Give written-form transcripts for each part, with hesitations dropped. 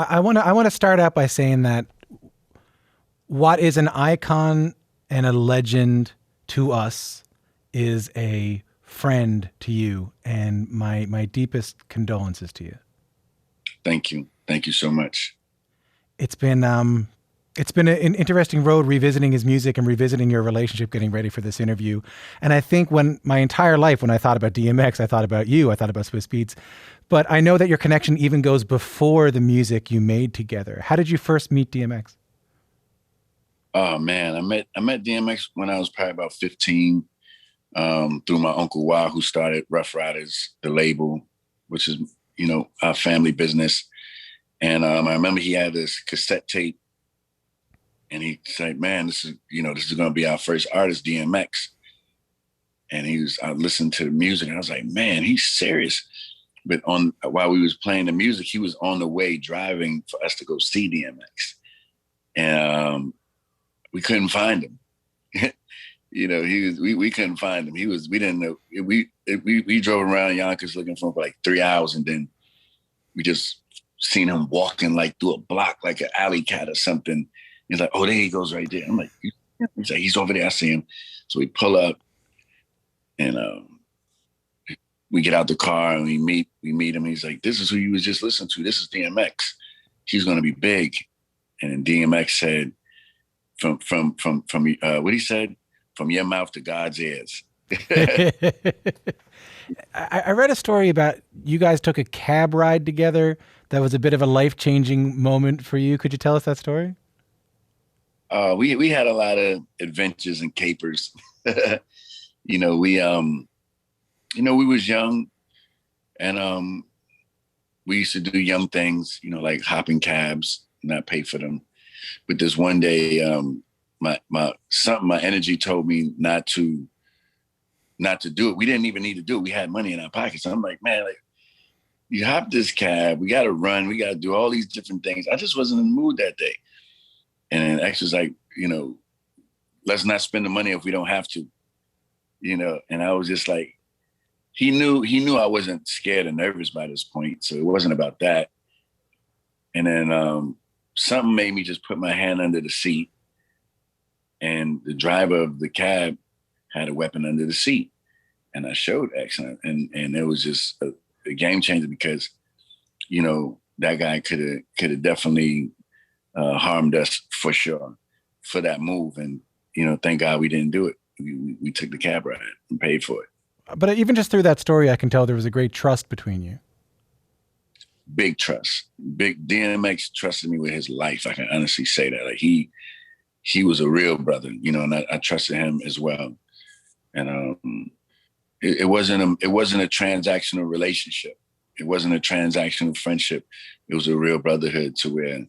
I want to start out by saying that what is an icon and a legend to us is a friend to you, and my deepest condolences to you. Thank you. Thank you so much. It's been an interesting road revisiting his music and revisiting your relationship getting ready for this interview. And I think when my entire life, when I thought about DMX, I thought about you, I thought about Swizz Beatz. But I know that your connection even goes before the music you made together. How did you first meet DMX? Oh man, I met DMX when I was probably about 15, through my Uncle Wa, who started Rough Riders, the label, which is, our family business. And I remember he had this cassette tape, and he said, "Man, this is going to be our first artist, DMX." And I listened to the music, and I was like, "Man, he's serious." But while we was playing the music, he was on the way driving for us to go see DMX, and we couldn't find him. We couldn't find him. We didn't know. We drove around Yonkers looking for him for like 3 hours, and then we just seen him walking like through a block, like an alley cat or something. He's like, "Oh, there he goes right there." I'm like, he's like, "He's over there. I see him." So we pull up, and we get out the car, and we meet him. He's like, "This is who you was just listening to. This is DMX. He's going to be big." And then DMX said, from what he said, "From your mouth to God's ears." I read a story about you guys took a cab ride together. That was a bit of a life-changing moment for you. Could you tell us that story? We had a lot of adventures and capers. We was young, and we used to do young things, like hopping cabs, not pay for them. But this one day, my energy told me not to do it. We didn't even need to do it. We had money in our pockets. So I'm like, "Man, like, you hop this cab, we got to run, we got to do all these different things." I just wasn't in the mood that day. And X was like, "Let's not spend the money if we don't have to," And I was just like, he knew I wasn't scared or nervous by this point. So it wasn't about that. And then something made me just put my hand under the seat, and the driver of the cab had a weapon under the seat. And I showed X, and it was just a game changer because, that guy could have definitely harmed us for sure for that move. And, thank God we didn't do it. We took the cab ride and paid for it. But even just through that story, I can tell there was a great trust between you. Big trust. Big DMX trusted me with his life. I can honestly say that. Like he was a real brother, and I trusted him as well. And it wasn't a transactional relationship. It wasn't a transactional friendship. It was a real brotherhood to where,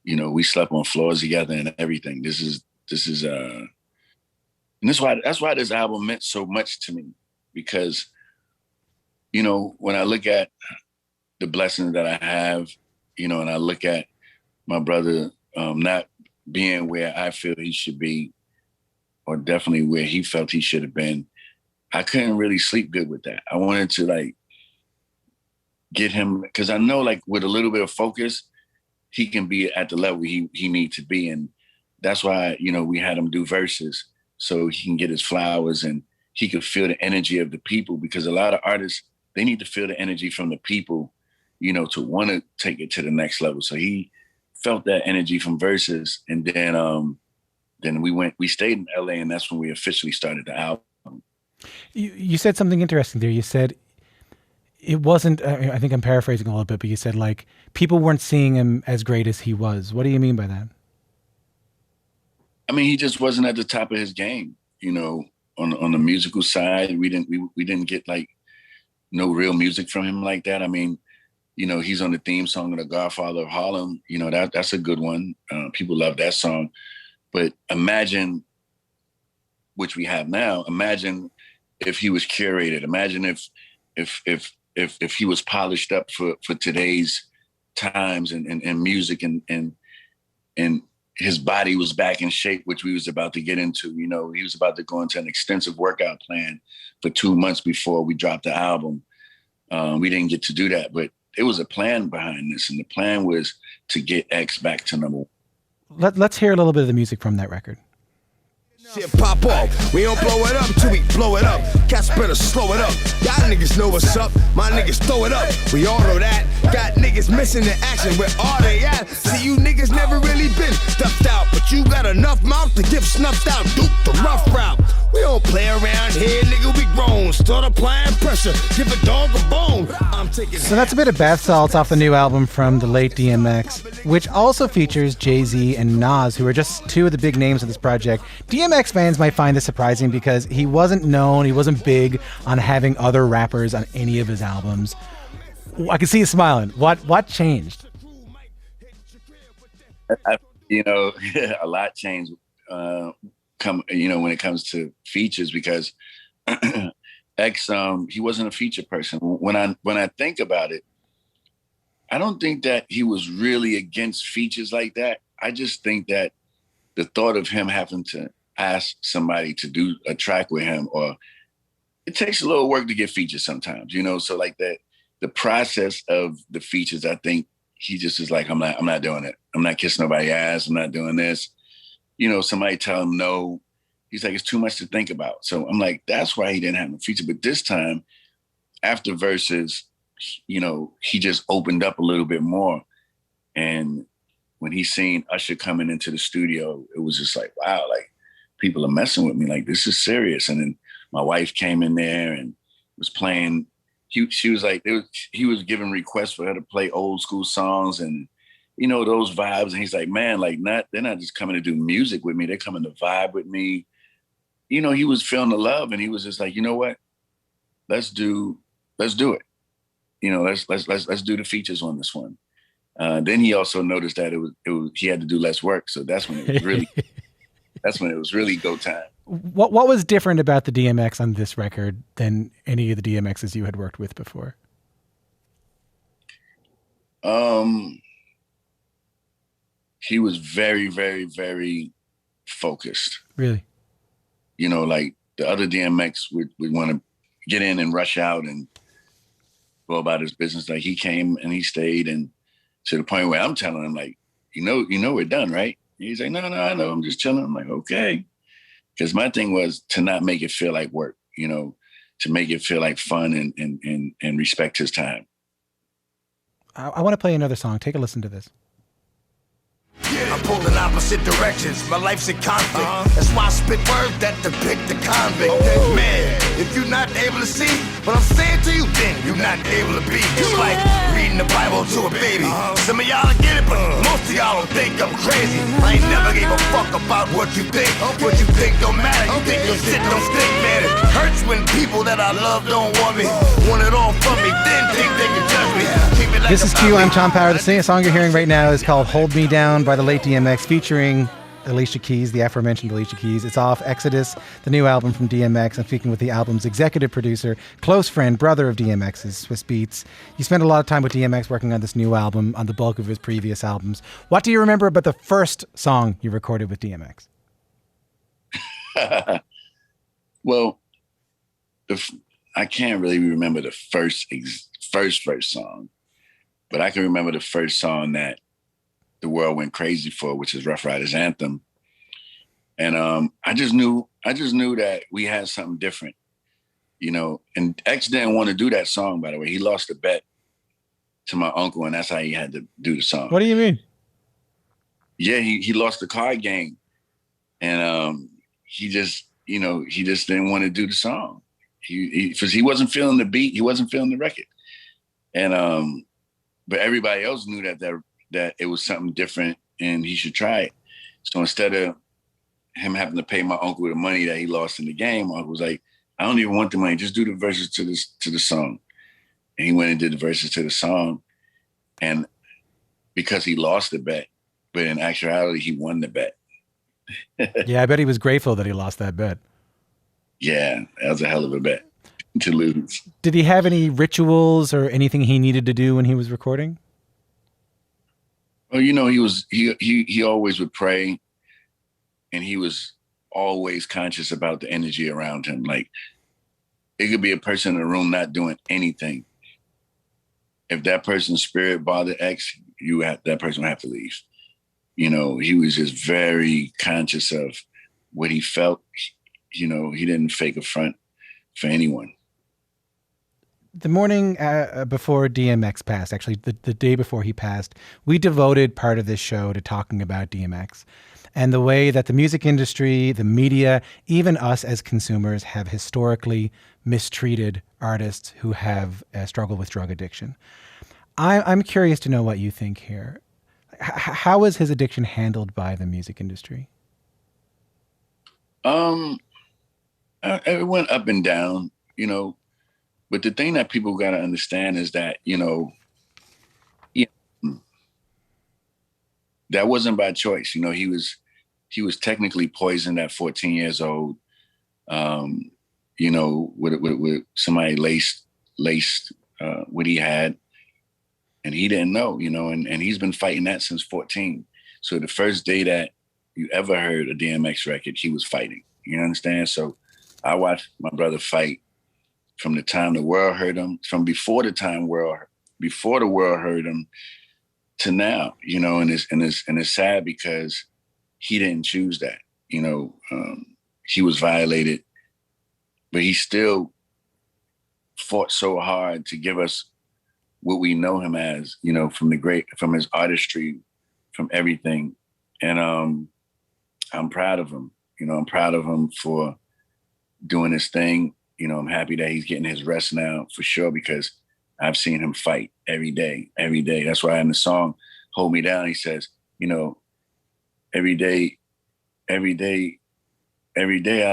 we slept on floors together and everything. And that's why this album meant so much to me, because, when I look at the blessings that I have, and I look at my brother not being where I feel he should be, or definitely where he felt he should have been, I couldn't really sleep good with that. I wanted to get him, because I know with a little bit of focus, he can be at the level he needs to be. And that's why, we had him do verses so he can get his flowers and he could feel the energy of the people, because a lot of artists, they need to feel the energy from the people, to want to take it to the next level. So he felt that energy from verses. And then we stayed in LA, and that's when we officially started the album. You said something interesting there. You said it wasn't, I think I'm paraphrasing a little bit, but you said people weren't seeing him as great as he was. What do you mean by that? I mean, he just wasn't at the top of his game, on the musical side. We didn't get no real music from him like that. I mean, he's on the theme song of The Godfather of Harlem. That's a good one. People love that song. But imagine, which we have now, imagine if he was curated. Imagine if he was polished up for today's times and music, and his body was back in shape, which we was about to get into. He was about to go into an extensive workout plan for 2 months before we dropped the album. We didn't get to do that, but it was a plan behind this, and the plan was to get X back to number one. Let's hear a little bit of the music from that record. Shit pop off. We don't blow it up till we blow it up. Cats better slow it up. Y'all niggas know what's up. My niggas throw it up. We all know that. Got niggas missing in action. Where are they at? See, you niggas never really been stuffed out, but you got enough mouth to get snuffed out. Duke the rough route. We don't play around here, nigga. We grown. Start applying pressure. Give a dog a bone. I'm taking. So that's a bit of bath salts off the new album from the late DMX, which also features Jay-Z and Nas, who are just two of the big names of this project. DMX fans might find this surprising because he wasn't known, he wasn't big on having other rappers on any of his albums. I can see you smiling. What changed? A lot changed. When it comes to features, because X, he wasn't a feature person. When I think about it, I don't think that he was really against features like that. I just think that the thought of him having to ask somebody to do a track with him, or it takes a little work to get features sometimes, so like that, the process of the features, I think he just is like, I'm not doing it. I'm not kissing nobody's ass. I'm not doing this. Somebody tell him no. He's like, it's too much to think about. So I'm like, that's why he didn't have a feature. But this time, after Versus, he just opened up a little bit more. And when he seen Usher coming into the studio, it was just like, wow, like people are messing with me. Like, this is serious. And then my wife came in there and was playing. She was like, he was giving requests for her to play old school songs and, those vibes. And he's like, man, like they're not just coming to do music with me. They're coming to vibe with me. He was feeling the love, and he was just like, you know what? Let's do it. Let's do the features on this one. Then he also noticed that he had to do less work. So that's when it was really go time. What was different about the DMX on this record than any of the DMXs you had worked with before? He was very, very, very focused. Really? Like the other DMX would want to get in and rush out and go about his business. Like he came and he stayed, and to the point where I'm telling him, like, we're done, right? And he's like, no, I know, I'm just chilling. I'm like, okay. Because my thing was to not make it feel like work, to make it feel like fun and respect his time. I want to play another song. Take a listen to this. I'm pulled in opposite directions. My life's in conflict. That's why I spit words that depict the convict. Man, if you're not able to see what I'm saying to you, then you're not able to be. It's like reading the Bible to a baby. Some of y'all get it, but most of y'all don't think I'm crazy. I ain't never gave a fuck about what you think. What you think don't matter. You think your shit don't stink, man. It hurts when people that I love don't want me. Want it all from me, then think they can judge me. Like this is Q. I'm Tom Power. The song you're hearing right now is called Hold Me Down by the late DMX, featuring Alicia Keys, the aforementioned Alicia Keys. It's off Exodus, the new album from DMX. I'm speaking with the album's executive producer, close friend, brother of DMX's, Swizz Beatz. You spent a lot of time with DMX working on this new album, on the bulk of his previous albums. What do you remember about the first song you recorded with DMX? Well, I can't really remember the first song, but I can remember the first song that the world went crazy for, which is Rough Riders Anthem. And I just knew that we had something different, and X didn't want to do that song, by the way. He lost a bet to my uncle, and that's how he had to do the song. What do you mean? Yeah, he lost the card game, and he just didn't want to do the song. Because he wasn't feeling the beat, he wasn't feeling the record. And but everybody else knew that it was something different and he should try it. So instead of him having to pay my uncle the money that he lost in the game, my uncle was like, I don't even want the money, just do the verses to the song. And he went and did the verses to the song. And because he lost the bet, but in actuality, he won the bet. Yeah, I bet he was grateful that he lost that bet. Yeah, that was a hell of a bet to lose. Did he have any rituals or anything he needed to do when he was recording? Well, he always would pray, and he was always conscious about the energy around him. Like, it could be a person in the room not doing anything, if that person's spirit bothered X, that person would have to leave. You know, he was just very conscious of what he felt. You know, he didn't fake a front for anyone. The morning before DMX passed, actually the day before he passed, we devoted part of this show to talking about DMX and the way that the music industry, the media, even us as consumers have historically mistreated artists who have struggled with drug addiction. I'm curious to know what you think here. How was his addiction handled by the music industry? It went up and down, you know, but the thing that people got to understand is that, you know, that wasn't by choice. You know, he was technically poisoned at 14 years old, you know, with somebody laced what he had. And he didn't know, you know, and he's been fighting that since 14. So the first day that you ever heard a DMX record, he was fighting. You understand? So I watched my brother fight from the time the world heard him, from before the world heard him to now, you know, and it's sad because he didn't choose that. You know, he was violated, but he still fought so hard to give us what we know him as, you know, from his artistry, from everything. And I'm proud of him. You know, I'm proud of him for doing his thing. You know, I'm happy that he's getting his rest now for sure, because I've seen him fight every day. That's why in the song, Hold Me Down, he says, you know, every day I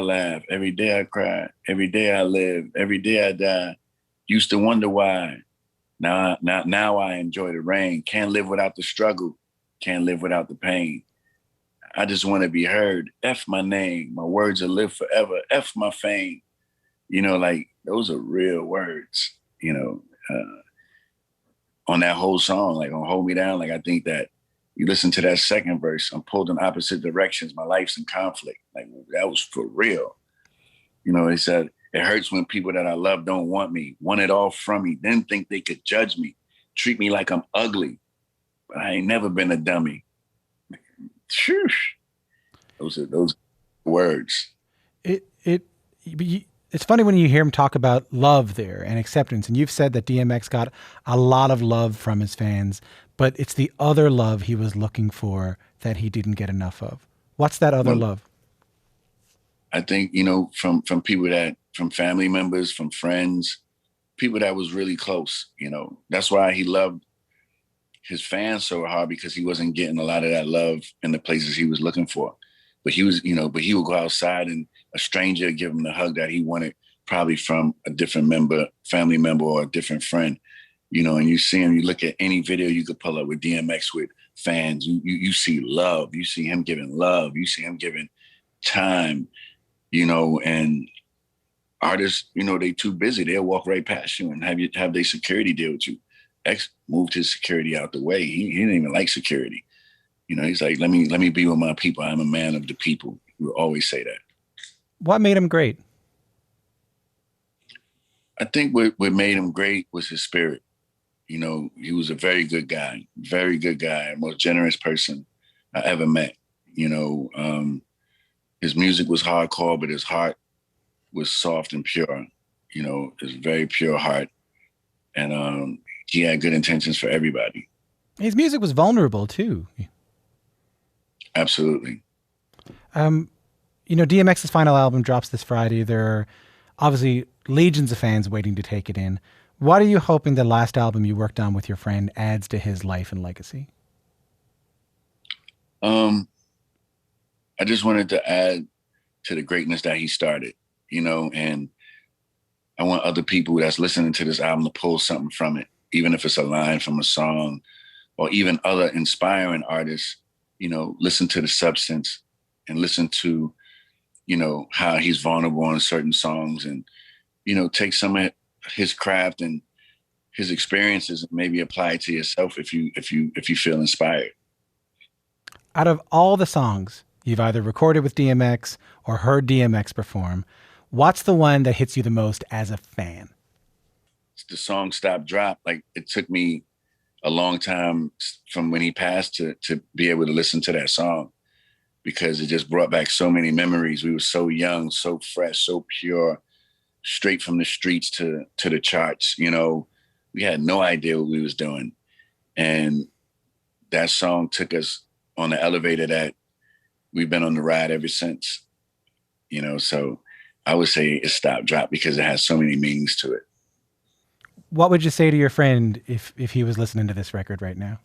laugh, every day I cry, every day I live, every day I die. Used to wonder why. Now I enjoy the rain. Can't live without the struggle. Can't live without the pain. I just want to be heard. F my name. My words will live forever. F my fame. You know, like, those are real words, you know, on that whole song, like on Hold Me Down. Like, I think that you listen to that second verse, I'm pulled in opposite directions. My life's in conflict. Like, that was for real. You know, he said, it hurts when people that I love don't want me, want it all from me, then think they could judge me, treat me like I'm ugly, but I ain't never been a dummy. Those are words. It's funny when you hear him talk about love there and acceptance. And you've said that DMX got a lot of love from his fans, but it's the other love he was looking for that he didn't get enough of. What's that other love? I think, you know, from family members, from friends, people that was really close, you know. That's why he loved his fans so hard, because he wasn't getting a lot of that love in the places he was looking for. But he was, you know, but he would go outside and a stranger give him the hug that he wanted, probably from a different family member or a different friend, you know. And you see him, you look at any video you could pull up with DMX with fans, you see love, you see him giving love, you see him giving time, you know. And artists, you know, they too busy. They'll walk right past you and have their security deal with you. X moved his security out the way. He didn't even like security. You know, he's like, let me be with my people. I'm a man of the people. We always say that. What made him great? I think what made him great was his spirit. You know, he was a very good guy, most generous person I ever met. You know, his music was hardcore, but his heart was soft and pure. You know, his very pure heart. And he had good intentions for everybody. His music was vulnerable too. Absolutely. You know, DMX's final album drops this Friday. There are obviously legions of fans waiting to take it in. What are you hoping the last album you worked on with your friend adds to his life and legacy? I just wanted to add to the greatness that he started, you know, and I want other people that's listening to this album to pull something from it, even if it's a line from a song or even other inspiring artists. You know, listen to the substance and listen to, you know, how he's vulnerable on certain songs, and, you know, take some of his craft and his experiences and maybe apply it to yourself if you feel inspired. Out of all the songs you've either recorded with DMX or heard DMX perform, what's the one that hits you the most as a fan? the song Stop Drop, like it took me a long time from when he passed to be able to listen to that song, because it just brought back so many memories. We were so young, so fresh, so pure, straight from the streets to the charts. You know, we had no idea what we was doing. And that song took us on the elevator that we've been on the ride ever since, you know, so I would say it's Stop Drop because it has so many meanings to it. What would you say to your friend if he was listening to this record right now?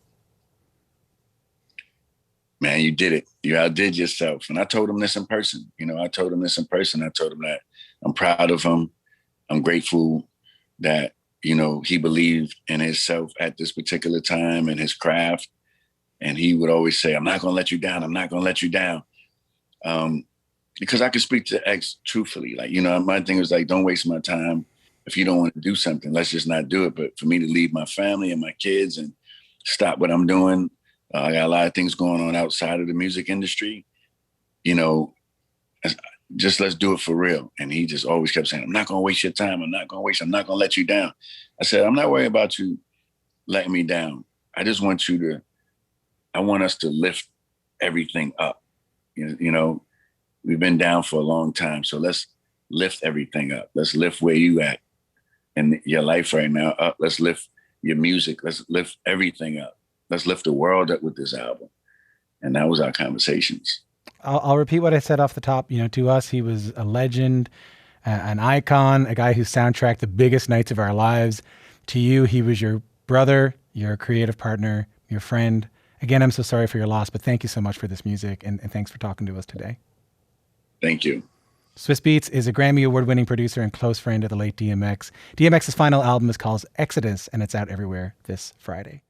Man, you did it. You outdid yourself. And I told him this in person. You know, I told him that I'm proud of him. I'm grateful that, you know, he believed in himself at this particular time and his craft. And he would always say, I'm not going to let you down. I'm not going to let you down. Because I could speak to X truthfully. Like, you know, my thing was like, don't waste my time. If you don't want to do something, let's just not do it. But for me to leave my family and my kids and stop what I'm doing, I got a lot of things going on outside of the music industry, you know, just let's do it for real. And he just always kept saying, I'm not going to waste your time. I'm not going to let you down. I said, I'm not worried about you letting me down. I just want I want us to lift everything up. You know, we've been down for a long time. So let's lift everything up. Let's lift where you at in your life right now up. Let's lift your music. Let's lift everything up. Let's lift the world up with this album. And that was our conversations. I'll repeat what I said off the top. You know, to us, he was a legend, an icon, a guy who soundtracked the biggest nights of our lives. To you, he was your brother, your creative partner, your friend. Again, I'm so sorry for your loss, but thank you so much for this music, and thanks for talking to us today. Thank you. Swizz Beatz is a Grammy award-winning producer and close friend of the late DMX. DMX's final album is called Exodus, and it's out everywhere this Friday.